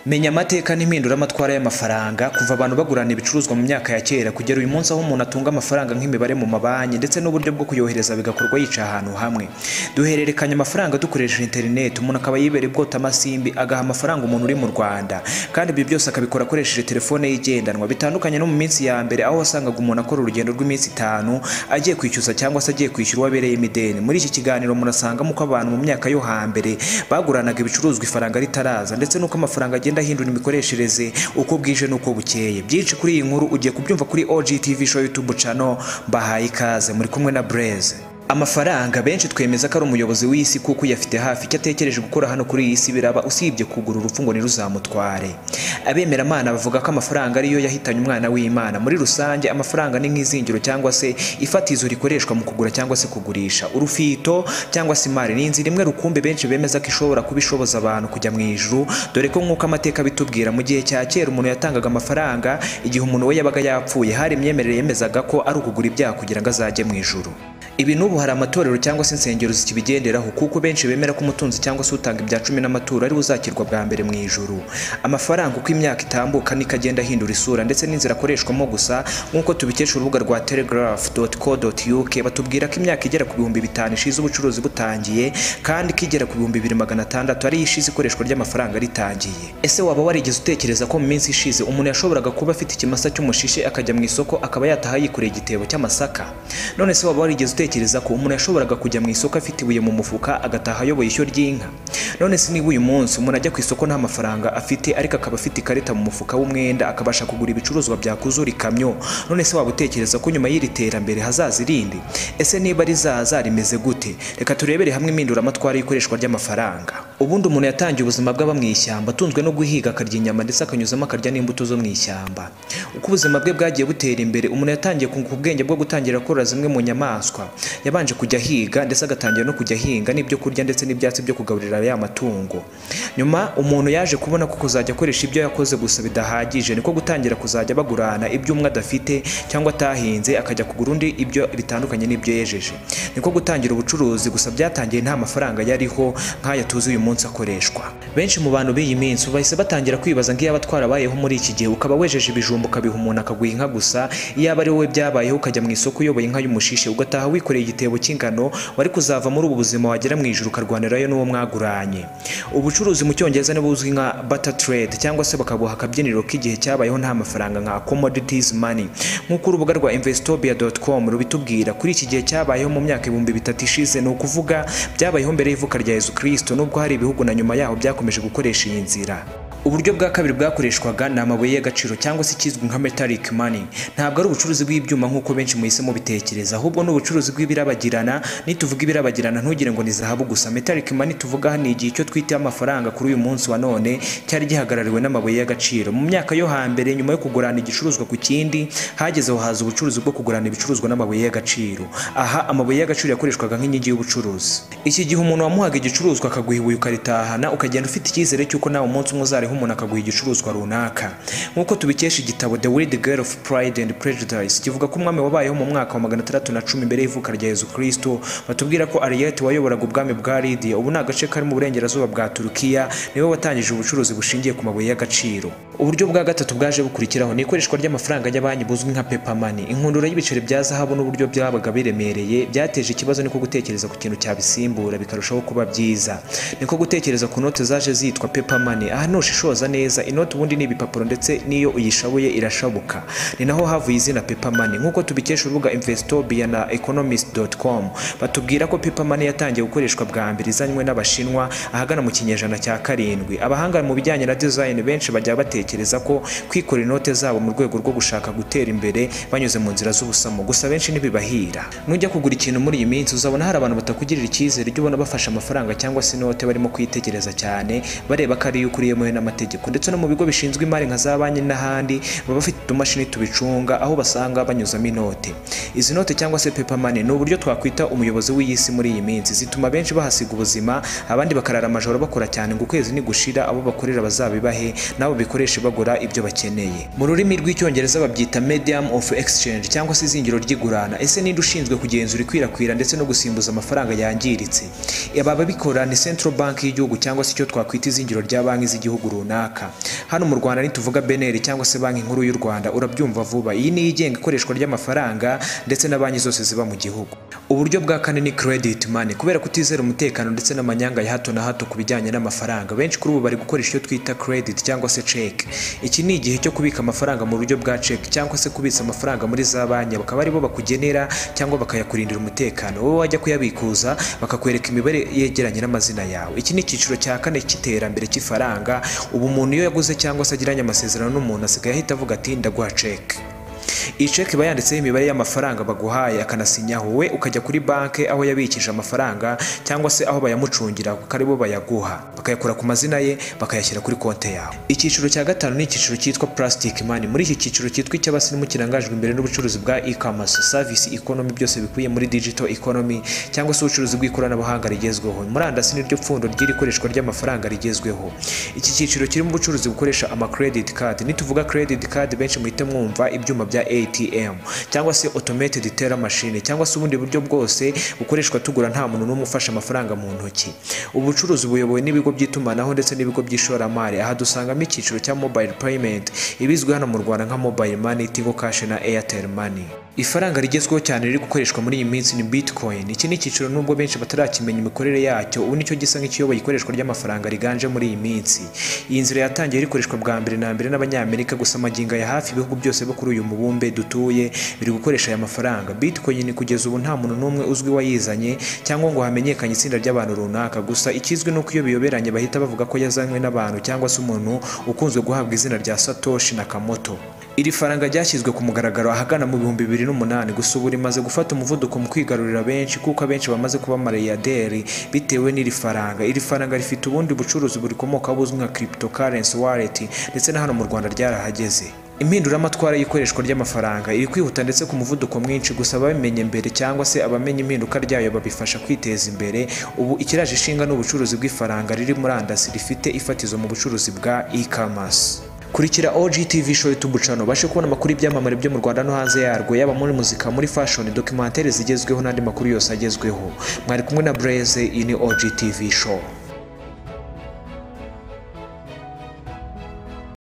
Menya amateka n'impinduramatwara y'amafaranga kuva abantu bagurana ibicuruzwa mu myaka ya kera kugera uyu munsi aho umuntu atunga amafaranga nk'imibare mu mabanki ndetse n'uburyo bwo kuyohereza bigakorwa yica ahantu hamwe. Duhererekanya amafaranga dukoresheje internet, umuntu akaba yibereye bwota amasimbi agaha amafaranga umuntu uri mu Rwanda, kandi ibyo byose akabikora akoresheje telefone yigendanwa. Bitandukanye no mu minsi ya mbere aho wasangaga umuntu akora urugendo rw'iminsi 5 agiye kwishyuza cyangwa se agiye kwishyura wabereye imideni. Muri iki kiganiro murasangamo ko abantu mu myaka yo hambere baguranaga ibicuruzwa ifaranga ritaraza ndetse nuko amafaranga agenda ahindura imikoreshereze uko bwije nuko bukeye. Byinshi kuri iyi nkuru ugiye kubyumva kuri OG TV show YouTube channel. Mbahaye ikaze, muri kumwe na Blaze. Amafaranga benshi twemeza ko ari umuyobozi w'isi kuko yafite hafi icyo atekereje gukora hano kuri iyi si biraba usibye kugura urupfu ngo niruzamutware. Abemera Imana bavuga ko amafaranga ariyo yahitanye umwana w'Imana. Muri rusange amafaranga ni nk'izingiro cyangwa se ifatizo rikoreshwa mu kugura cyangwa se kugurisha. Urufito cyangwa se imari ni inzira imwe rukumbi benshi bemeza ko ishobora kubishoboza abantu kujya mu ijuru, dore ko nk'uko amateka bitubwira mu gihe cya kera umuntu yatangaga amafaranga igihe umuntu we yabaga yapfuye. Hari imyemerere yemezaga ko ari ukugura ibyaha kugira ngo azajye mu ijuru. Ibi n'ubu hari amatorero cyangwa se insengero zikibigenderaho kuko benshi bemera ko umutunzi cyangwa se utanga ibya 10 n'amaturo ari uzakirwa bwa mbere mu ijuru. Amafaranga uko imyaka itambuka nikagenda hindura isura ndetse n'inzira akoreshwamo gusa, nk'uko tubikesha urubuga rwa telegraph.co.uk batubwira ko imyaka igera ku 5,000 ishize ubucuruzi butangiye kandi kigera ku 2,600 ari ishize ikoreshwa ry'amafaranga ritangiye. Ese waba warigeze utekereza ko mu minsi ishize umuntu yashoboraga kuba afite ikimasa cy'umushishe akajya mu isoko akaba yataha yikoreye igitebo cy'amasaka? None se waba warigeze utekereza ko umuntu yashoboraga kujya mu isoko afite ibuye mu mufuka agataha ayoboye ishyo ry'inka? None se niba uyu munsi umuntu ajya ku isoko nta mafaranga afite ariko akaba afite ikarita mu mufuka w'umwenda akabasha kugura ibicuruzwa byakuzura ikamyo, none se waba utekereza ko nyuma y'iri terambere hazaza irindi? Ese niba rizaza rimeze gute? Reka turebere hamwe impinduramatwara y'ikoreshwa ry'amafaranga. Ubundi umuntu yatangiye ubuzima bw'aba mu ishyamba atunzwe no guhiga akarya inyama ndetse akanyuzamo akarya n'imbuto zo mu ishyamba. Uko ubuzima bwe bwagiye butera imbere umuntu yatangiye kunguka ubwenge bwo gutangira gukora zimwe mu nyamaswa. Yabanje kujya higa ndetse agatangira no kujya hinga n'ibyo kurya ndetse n'ibyatsi byo kugaburira ya matungo. Nyuma umuntu yaje kubona ko kuzajya akoresha ibyo yakoze gusa bidahagije, niko gutangira kuzajya bagurana ibyo umwe adafite cyangwa atahinze akajya kugura undi ibyo bitandukanye n'ibyo yejeje. Niko gutangira ubucuruzi gusa byatangiye nta mafaranga yariho nk'aya tuzi uyu munsi akoreshwa. Benshi mu bantu b'iyi minsi bahise batangira kwibaza ngo iyaba twarabayeho muri iki gihe ukaba wejeje ibijumba ukabiha umuntu akaguha inka gusa, iyaba ari wowe byabayeho ukajya mu isoko uyoboye inka y'umushishe ugataha wikoreye igitebo cy'ingano, wari kuzava muri ubu buzima wagera mu ijuru ukarwanirayo n'uwo mwaguranye. Ubucuruzi mu Cyongereza ni buzwi nka barter trade cyangwa se bakabuha akabyiniro k'igihe cyabayeho nta mafaranga nka commodities money. Nk'uko urubuga rwa investobia.com rubitubwira, kuri iki gihe cyabayeho mu myaka 2003 ishize, ni ukuvuga byabayeho mbere y'ivuka rya Yesu Kristo, nubwo hari ibihugu na nyuma yaho byakomeje gukoresha iyi nzira. Uburyo bwa kabiri bwakoreshwaga ni amabuye y'agaciro cyangwa se ikizwi nka metallic money. Ntabwo ari ubucuruzi bw'ibyuma nk'uko benshi muhisemo bitekereza, ahubwo ni ubucuruzi bw'ibirabagirana. Nituvuga ibirabagirana ntugire ngo ni zahabu gusa. Metallic money tuvuga hano igihe icyo twita amafaranga kuri uyu munsi wa none cyari gihagarariwe n'amabuye y'agaciro. Mu myaka yo hambere nyuma yo kugurana igicuruzwa ku kindi hagezeho haza ubucuruzi bwo kugurana ibicuruzwa n'amabuye y'agaciro. Aha amabuye y'agaciro yakoreshwaga nk'inkingi y'ubucuruzi. Iki gihe umuntu wamuhaga igicuruzwa akaguha ibuye ukaritahana ukagenda ufite icyizere cy'uko nawe umunsi umwe uzariho umuntu akaguha igicuruzwa runaka. Nk'uko tubikesha igitabo The Wild Girl of Pride and Prejudice kivuga ko umwami wabayeho mu mwaka wa 610 mbere y'ivuka rya Yesu Kristo. Batubwira ko Ariete wayoboraga ubwami bwa Lydia, ubu ni agace kari mu burengerazuba bwa Turukiya, niwe watangije ubucuruzi bushingiye ku mabuye y'agaciro. Uburyo bwa gatatu bwaje bukurikiraho ni ikoreshwa ry'amafaranga y'abanyi buzwi nka paper money. Inkundura y'ibiceri bya zahabu n'uburyo byabaga biremereye byateje ikibazo, niko gutekereza ku kintu cyabisimbura bikarushaho kuba byiza. Niko gutekereza ku note zaje zitwa paper money. Aha nushishoza neza inoti ubundi ni ibipapuro ndetse niyo uyishabuye irashabuka. Ni naho havuye izina paper money. Nk'uko tubikesha urubuga investobia na economist.com batubwira ko paper money yatangiye gukoreshwa bwa mbere izanywe n'Abashinwa ahagana mu kinyejana cya 7. Abahanga mu bijyanye na design benshi bajya batekereza ko kwikora inote zabo mu rwego rwo gushaka gutera imbere banyuze mu nzira z'ubusamo, gusa benshi ntibibahira. Nujya kugura ikintu muri iyi minsi uzabona hari abantu batakugirira icyizere cyo ubona bafasha amafaranga cyangwa se inote barimo kwitegereza cyane bareba ko ari ukuriyemo n'amategeko, ndetse no mu bigo bishinzwe imari nka za banki n'ahandi baba bafite utumashini tubicunga aho basanga banyuzamo inote. Izi note cyangwa se paper money ni uburyo twakwita umuyobozi w'iyisi muri iyi minsi. Zituma benshi bahasiga ubuzima, abandi bakarara amajoro bakora cyane ngo ukwezi ni gushira abo bakorera bazabibahe nabo bikoreshe benshi bagura ibyo bakeneye. Mu rurimi rw'icyongereza babyita medium of exchange cyangwa se izingiro ry'igurana. Ese ninde ushinzwe kugenzura ikwirakwira ndetse no gusimbuza amafaranga yangiritse? Aba babikora ni Central Bank y'igihugu cyangwa se icyo twakwita izingiro rya banki z'igihugu runaka. Hano mu Rwanda nituvuga BNR cyangwa se banki nkuru y'u Rwanda urabyumva vuba. Iyi ni igenga ikoreshwa ry'amafaranga ndetse na banki zose ziba mu gihugu. Uburyo bwa kane ni credit money. Kubera kutizera umutekano ndetse n'amanyanga ya hato na hato ku bijyanye n'amafaranga, benshi kuri ubu bari gukoresha icyo twita credit cyangwa se check. Iki ni igihe cyo kubika amafaranga mu buryo bwa check cyangwa se kubitsa amafaranga muri za banki, bakaba aribo bakugenera cyangwa bakayakurindira umutekano. Wowe wajya kuyabikuza bakakwereka imibare yegeranye n'amazina yawe. Iki ni icyiciro cya kane cy'iterambere cy'ifaranga. Ubu umuntu iyo yaguze cyangwa se agiranye amasezerano n'umuntu asigaye ahita avuga ati ndaguha check. Iyi check iba yanditseho imibare y'amafaranga baguhaye akanasinyaho, we ukajya kuri banki aho yabikije amafaranga cyangwa se aho bayamucungira karibo bayaguha, bakayakura ku mazina ye bakayashyira kuri konti yawe. Icyiciro cya gatanu ni icyiciro cyitwa plastic money. Muri iki cyiciro cyitwa icy'abasirimu kirangajwe imbere n'ubucuruzi bwa e-commerce, service economy, byose bikuye muri digital economy cyangwa se ubucuruzi bw'ikoranabuhanga rigezweho. Murandasi ni ryo pfundo ry'ikoreshwa ry'amafaranga rigezweho. Iki cyiciro kirimo ubucuruzi bukoresha ama credit card. Nituvuga credit card benshi muhite mwumva ibyuma bya ATM cyangwa se automated teller machine cyangwa se ubundi buryo bwose bukoreshwa tugura nta muntu n'umwe ufashe amafaranga mu ntoki. Ubucuruzi buyobowe n'ibigo by'itumanaho ndetse n'ibigo by'ishoramari. Aha dusangamo icyiciro cya mobile payment ibizwi hano mu Rwanda nka mobile money, Tigo Cash na Airtel money. Ifaranga rigezweho cyane riri gukoreshwa muri iyi minsi ni Bitcoin. Iki ni icyiciro nubwo benshi batarakimenya imikorere yacyo, ubu nicyo gisa nk'ikiyoboye ikoreshwa ry'amafaranga riganje muri iyi minsi. Iyi nzira yatangiye rikoreshwa bwa mbere na mbere n'Abanyamerika, gusa magingo ya hafi ibihugu byose bo kuri uyu mubumbe dutuye biri gukoresha aya mafaranga. Bitcoin kugeza ubu nta muntu n'umwe uzwi wayizanye cyangwa ngo hamenyekanye itsinda ry'abantu runaka, gusa ikizwi nuko iyo biyoberanye bahita bavuga ko yazanywe n'abantu cyangwa se umuntu ukunzwe guhabwa izina rya Satoshi Nakamoto. Iri faranga ryashyizwe ku mugaragaro ahagana mu 2008, gusa ubu rimaze gufata umuvuduko mu kwigarurira benshi kuko abenshi bamaze kuba amariyaderi bitewe n'iri faranga. Iri faranga rifite ubundi bucuruzi burikomoka buzwi nka cryptocurrency wallet ndetse na hano mu Rwanda ryarahageze. Impinduramatwara y'ikoreshwa ry'amafaranga iri kwihuta ndetse ku muvuduko mwinshi, gusa ababimenye mbere cyangwa se abamenye impinduka ryayo babifasha kwiteza imbere. Ubu ikiraje ishinga n'ubucuruzi bw'ifaranga riri murandasi rifite ifatizo mu bucuruzi bwa e-commerce. Kurikira OGTV show YouTube channel bashe kubona amakuru y'ibyamamare byo mu Rwanda no hanze yarwo, yaba muri muzika, muri fashion, documentaire zigezweho n'andi makuru yose agezweho. Mwari kumwe na Blaze, iyi ni OGTV show.